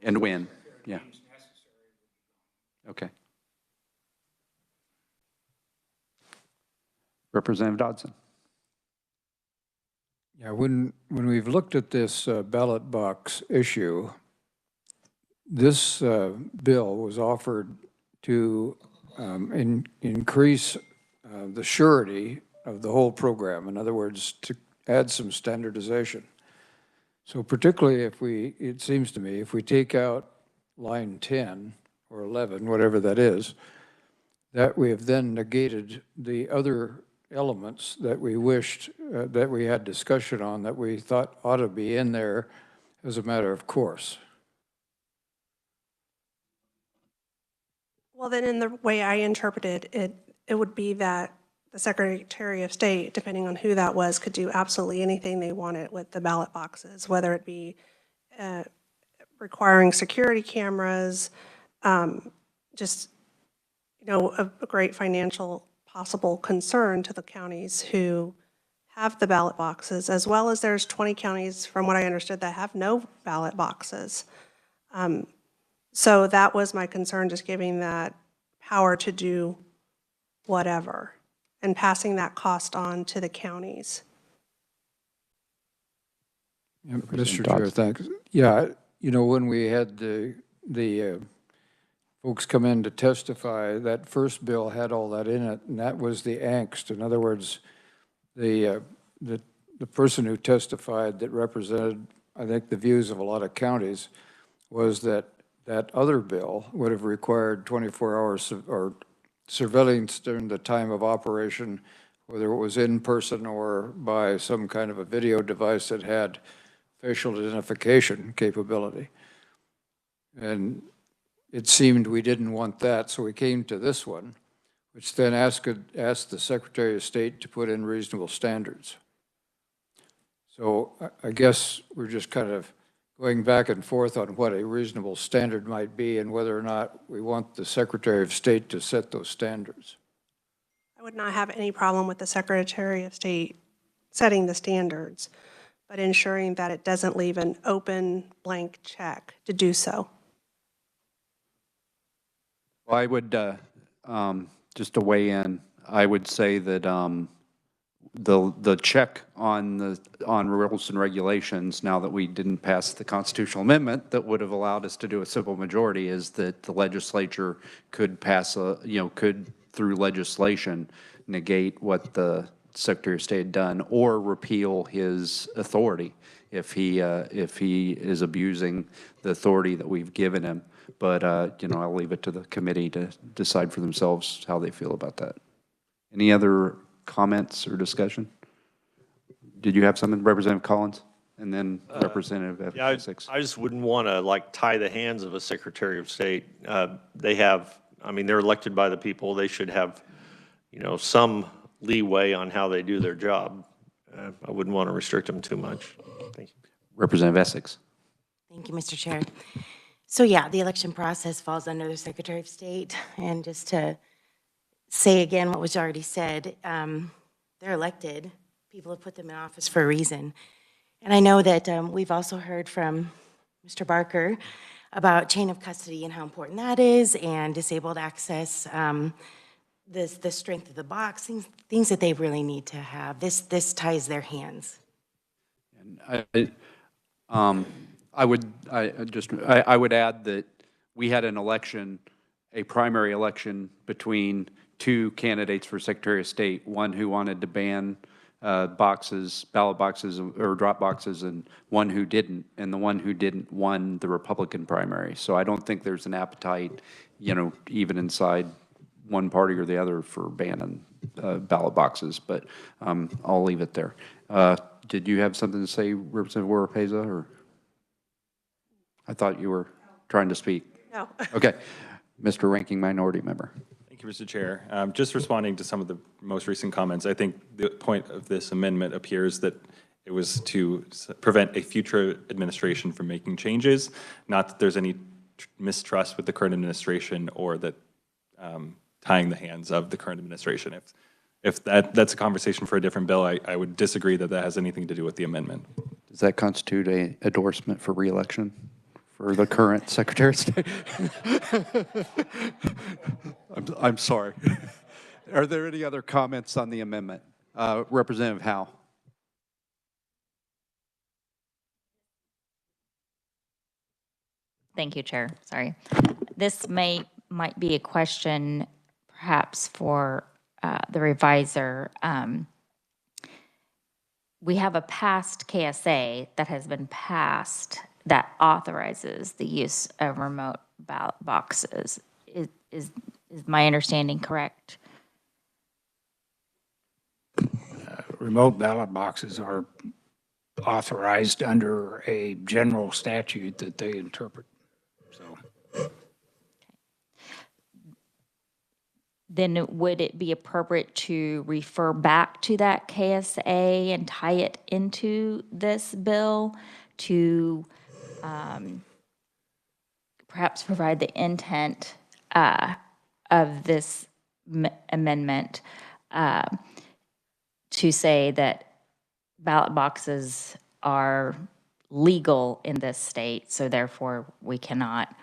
And when, yeah. Okay. Representative Dodson. Yeah, when we've looked at this ballot box issue, this bill was offered to increase the surety of the whole program. In other words, to add some standardization. So particularly it seems to me, if we take out line 10 or 11, whatever that is, that we have then negated the other elements that we wished, that we had discussion on, that we thought ought to be in there as a matter of course. Well, then in the way I interpreted it, it would be that the Secretary of State, depending on who that was, could do absolutely anything they wanted with the ballot boxes, whether it be requiring security cameras, just, a great financial possible concern to the counties who have the ballot boxes, as well as there's 20 counties, from what I understood, that have no ballot boxes. So that was my concern, just giving that power to do whatever and passing that cost on to the counties. Yeah, Mr. Chair, thanks. Yeah, when we had the folks come in to testify, that first bill had all that in it, and that was the angst. In other words, the person who testified that represented, I think, the views of a lot of counties was that other bill would have required 24 hours or surveillance during the time of operation, whether it was in person or by some kind of a video device that had facial identification capability. And it seemed we didn't want that, so we came to this one, which then asked the Secretary of State to put in reasonable standards. So I guess we're just kind of going back and forth on what a reasonable standard might be and whether or not we want the Secretary of State to set those standards. I would not have any problem with the Secretary of State setting the standards, but ensuring that it doesn't leave an open blank check to do so. Well, I would, just to weigh in, I would say that the check on rules and regulations, now that we didn't pass the constitutional amendment that would have allowed us to do a simple majority, is that the legislature could pass could through legislation negate what the Secretary of State had done or repeal his authority if he is abusing the authority that we've given him. But, I'll leave it to the committee to decide for themselves how they feel about that. Any other comments or discussion? Did you have something, Representative Collins? And then Representative Essex. I just wouldn't want to tie the hands of a Secretary of State. They're elected by the people. They should have, some leeway on how they do their job. I wouldn't want to restrict them too much. Thank you. Representative Essex. Thank you, Mr. Chair. So yeah, the election process falls under the Secretary of State. And just to say again what was already said, they're elected. People have put them in office for a reason. And I know that we've also heard from Mr. Barker about chain of custody and how important that is, and disabled access, the strength of the box, things that they really need to have. This ties their hands. And I would add that we had an election, a primary election between two candidates for Secretary of State, one who wanted to ban ballot boxes or drop boxes, and one who didn't. And the one who didn't won the Republican primary. So I don't think there's an appetite, even inside one party or the other for banning ballot boxes, but I'll leave it there. Did you have something to say, Representative Oropeza, or? I thought you were trying to speak. No. Okay. Mr. Ranking Minority Member. Thank you, Mr. Chair. Just responding to some of the most recent comments, I think the point of this amendment appears that it was to prevent a future administration from making changes, not that there's any mistrust with the current administration or that tying the hands of the current administration. If that's a conversation for a different bill, I would disagree that that has anything to do with the amendment. Does that constitute an endorsement for reelection for the current Secretary of State? I'm sorry. Are there any other comments on the amendment? Representative Howe. Thank you, Chair. Sorry. This might be a question perhaps for the reviser. We have a past KSA that has been passed that authorizes the use of remote ballot boxes. Is my understanding correct? Remote ballot boxes are authorized under a general statute that they interpret. So, then would it be appropriate to refer back to that KSA and tie it into this bill to perhaps provide the intent of this amendment to say that ballot boxes are legal in this state, so therefore we cannot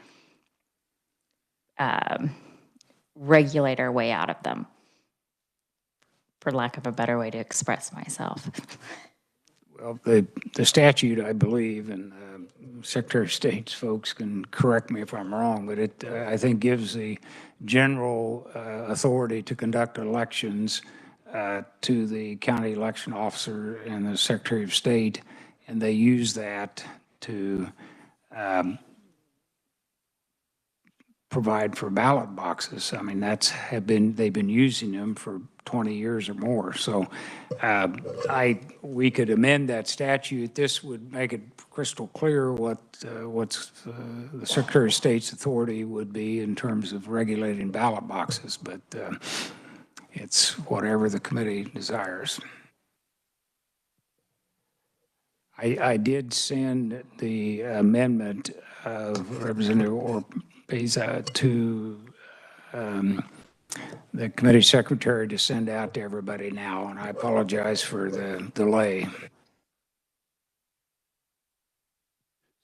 regulate our way out of them, for lack of a better way to express myself. well, the statute, I believe, and Secretary of State's folks can correct me if I'm wrong, but it, I think, gives the general authority to conduct elections to the county election officer and the Secretary of State, and they use that to provide for ballot boxes. I mean, they've been using them for 20 years or more. So we could amend that statute. This would make it crystal clear what's the Secretary of State's authority would be in terms of regulating ballot boxes, but it's whatever the committee desires. I did send the amendment of Representative Oropeza to the committee secretary to send out to everybody now, and I apologize for the delay.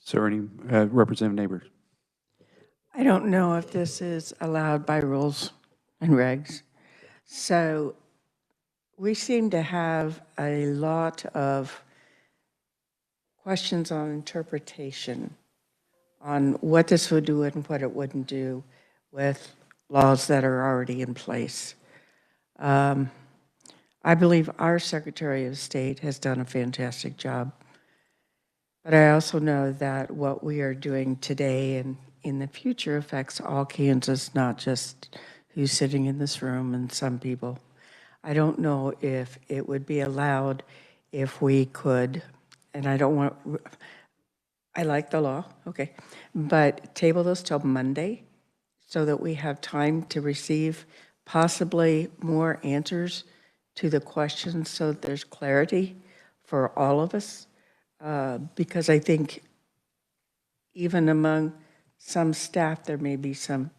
Is there any Representative Neighbors? I don't know if this is allowed by rules and regs. So we seem to have a lot of questions on interpretation on what this would do and what it wouldn't do with laws that are already in place. I believe our Secretary of State has done a fantastic job. But I also know that what we are doing today and in the future affects all Kansas, not just who's sitting in this room and some people. I don't know if it would be allowed if we could, and I don't want, I like the law, okay, but table those till Monday so that we have time to receive possibly more answers to the questions so that there's clarity for all of us. Because I think even among some staff, there may be some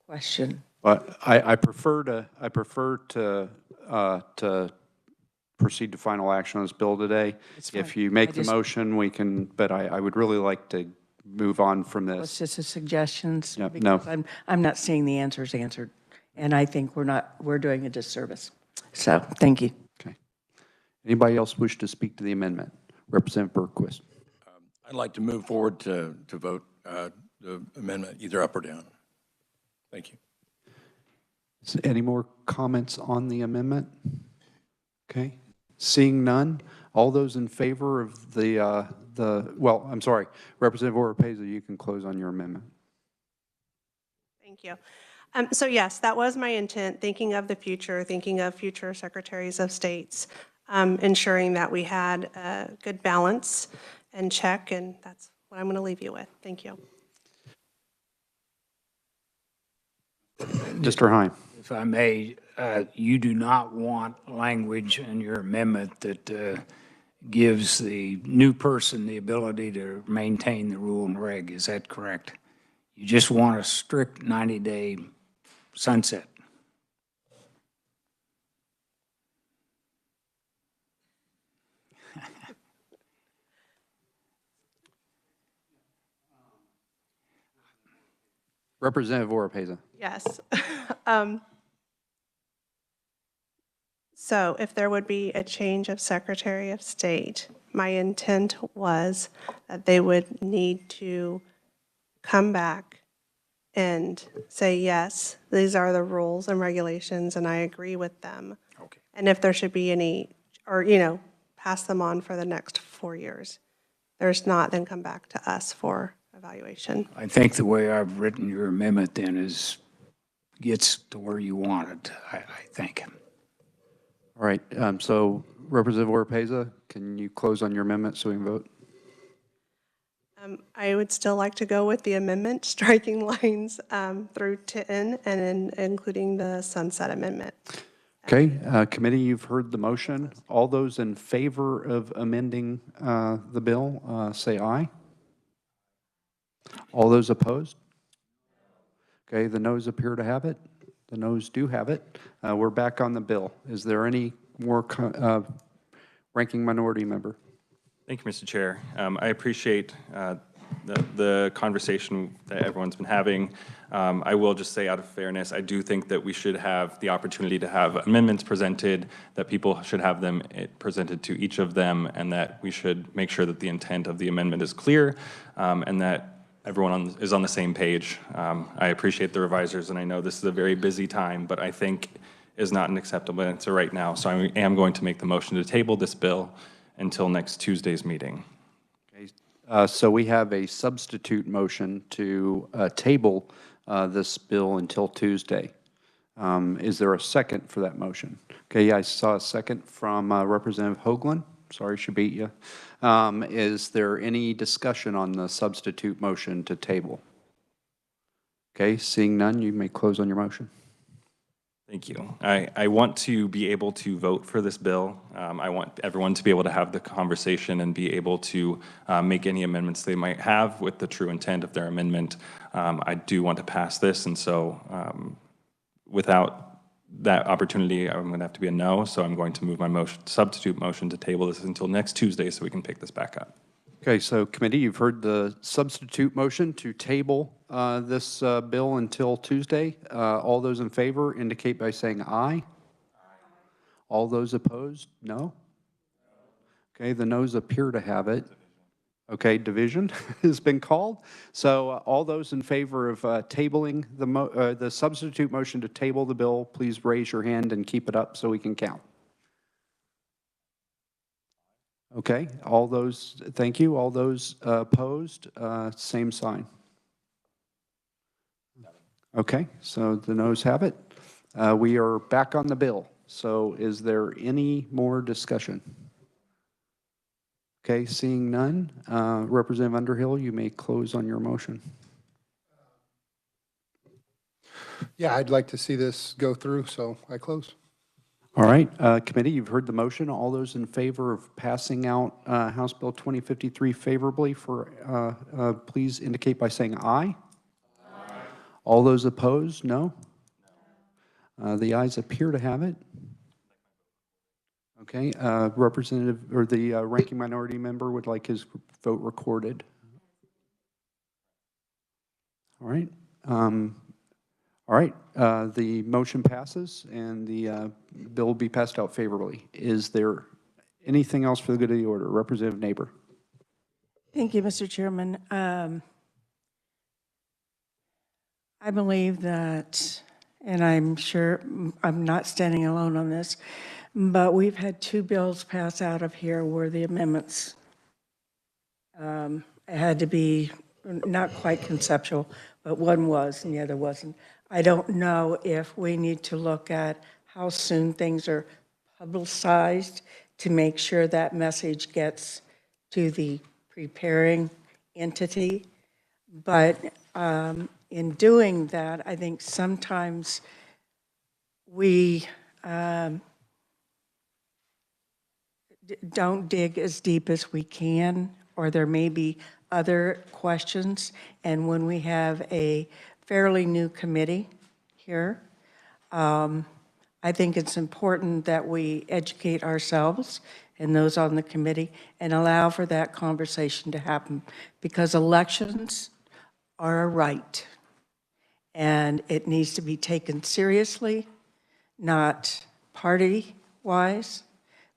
question. But I prefer to proceed to final action on this bill today. If you make the motion, we can, but I would really like to move on from this. It's just a suggestions. Yeah, because no. I'm not seeing the answers answered. And I think we're doing a disservice. So, thank you. Okay. Anybody else wish to speak to the amendment? Representative Berquist. I'd like to move forward to vote the amendment either up or down. Thank you. Any more comments on the amendment? Okay, seeing none, all those in favor of well, I'm sorry, Representative Oropeza, you can close on your amendment. Thank you. So yes, that was my intent, thinking of the future, thinking of future secretaries of states, ensuring that we had a good balance and check, and that's what I'm going to leave you with. Thank you. Mr. Heim. If I may, you do not want language in your amendment that gives the new person the ability to maintain the rule and reg. Is that correct? You just want a strict 90-day sunset. Representative Oropeza. Yes. So if there would be a change of Secretary of State, my intent was that they would need to come back and say, yes, these are the rules and regulations, and I agree with them. Okay. And if there should be any, or, pass them on for the next 4 years. There's not, then come back to us for evaluation. I think the way I've written your amendment then gets to where you want it, I think. All right, so Representative Oropeza, can you close on your amendment so we can vote? I would still like to go with the amendment, striking lines through 10 and then including the sunset amendment. Okay, committee, you've heard the motion. All those in favor of amending the bill, say aye. All those opposed? Okay, the noes appear to have it. The noes do have it. We're back on the bill. Is there any more ranking minority member? Thank you, Mr. Chair. I appreciate the conversation that everyone's been having. I will just say, out of fairness, I do think that we should have the opportunity to have amendments presented, that people should have them presented to each of them, and that we should make sure that the intent of the amendment is clear, and that everyone is on the same page. I appreciate the revisers, and I know this is a very busy time, but I think is not an acceptable answer right now. So I am going to make the motion to table this bill until next Tuesday's meeting. Okay, so we have a substitute motion to table this bill until Tuesday. Is there a second for that motion? Okay, yeah, I saw a second from Representative Hoagland. Sorry, she beat you. Is there any discussion on the substitute motion to table? Okay, seeing none, you may close on your motion. Thank you. I want to be able to vote for this bill. I want everyone to be able to have the conversation and be able to make any amendments they might have with the true intent of their amendment. I do want to pass this, and so without that opportunity, I'm going to have to be a no, so I'm going to move my motion, substitute motion to table this until next Tuesday so we can pick this back up. Okay, so committee, you've heard the substitute motion to table this bill until Tuesday. All those in favor indicate by saying aye. All those opposed, no? Okay, the noes appear to have it. Okay, division has been called. So all those in favor of tabling the substitute motion to table the bill, please raise your hand and keep it up so we can count. Okay, all those, thank you. All those opposed, same sign. Okay, so the noes have it. We are back on the bill. So is there any more discussion? Okay, seeing none, Representative Underhill, you may close on your motion. Yeah, I'd like to see this go through, so I close. All right, committee, you've heard the motion. All those in favor of passing out House Bill 2053 favorably, please indicate by saying aye. Aye. All those opposed, no? The ayes appear to have it. Okay, Representative, or the ranking minority member would like his vote recorded. All right. All right, the motion passes and the bill will be passed out favorably. Is there anything else for the good of the order? Representative Neighbor. Thank you, Mr. Chairman. I believe that, and I'm sure I'm not standing alone on this, but we've had two bills pass out of here where the amendments had to be not quite conceptual, but one was and the other wasn't. I don't know if we need to look at how soon things are publicized to make sure that message gets to the preparing entity. But in doing that, I think sometimes we don't dig as deep as we can, or there may be other questions. And when we have a fairly new committee here, I think it's important that we educate ourselves and those on the committee and allow for that conversation to happen, because elections are a right and it needs to be taken seriously, not party-wise,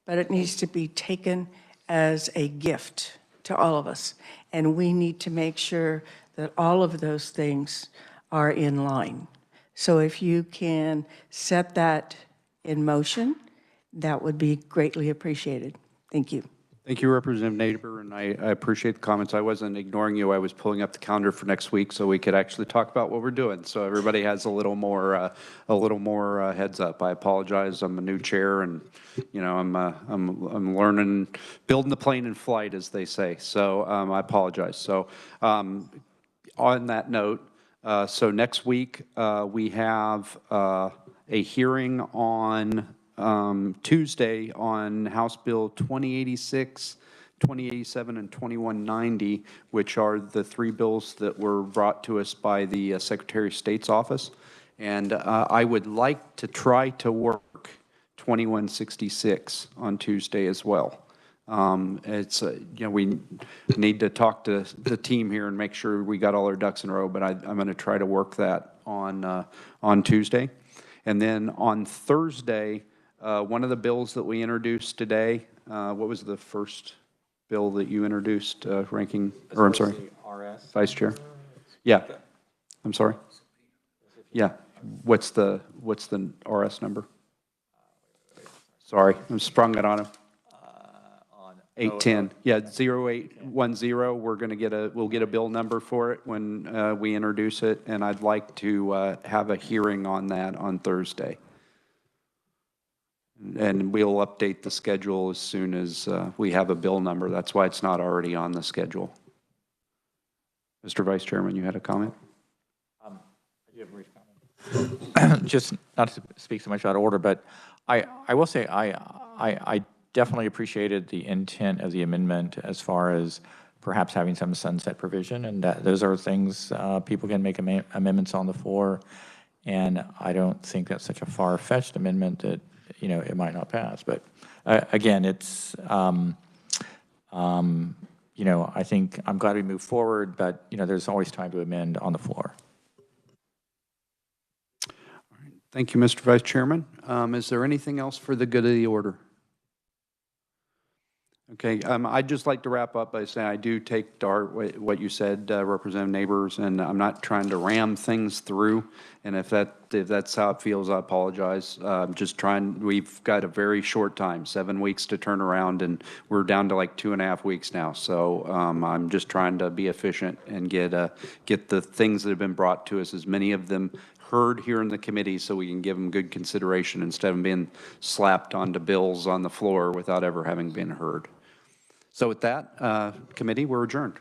but it needs to be taken as a gift to all of us. And we need to make sure that all of those things are in line. So if you can set that in motion, that would be greatly appreciated. Thank you. Thank you, Representative Neighbor, and I appreciate the comments. I wasn't ignoring you. I was pulling up the calendar for next week so we could actually talk about what we're doing. So everybody has a little more heads up. I apologize. I'm a new chair, and I'm learning, building the plane in flight, as they say. So I apologize. So on that note, so next week we have a hearing on Tuesday on House Bill 2086, 2087, and 2190, which are the three bills that were brought to us by the Secretary of State's office. And I would like to try to work 2166 on Tuesday as well. We need to talk to the team here and make sure we got all our ducks in a row, but I'm going to try to work that on Tuesday. And then on Thursday, one of the bills that we introduced today, what was the first bill that you introduced, Vice Chair? Yeah, I'm sorry. Yeah, what's the RS number? Sorry, I sprung it on him. 810. Yeah, 0810. We'll get a bill number for it when we introduce it, and I'd like to have a hearing on that on Thursday. And we'll update the schedule as soon as we have a bill number. That's why it's not already on the schedule. Mr. Vice Chairman, you had a comment? You have a brief comment. Just not to speak so much out of order, but I will say I definitely appreciated the intent of the amendment as far as perhaps having some sunset provision, and that those are things people can make amendments on the floor, and I don't think that's such a far-fetched amendment that it might not pass. But again, it's I think I'm glad we moved forward, but there's always time to amend on the floor. Thank you, Mr. Vice Chairman. Is there anything else for the good of the order? Okay, I'd just like to wrap up by saying I do take to heart what you said, Representative Neighbors, and I'm not trying to ram things through. And if that's how it feels, I apologize. Just trying. We've got a very short time, 7 weeks to turn around, and we're down to like 2.5 weeks now. So I'm just trying to be efficient and get the things that have been brought to us, as many of them heard here in the committee, so we can give them good consideration instead of being slapped onto bills on the floor without ever having been heard. So with that, committee, we're adjourned.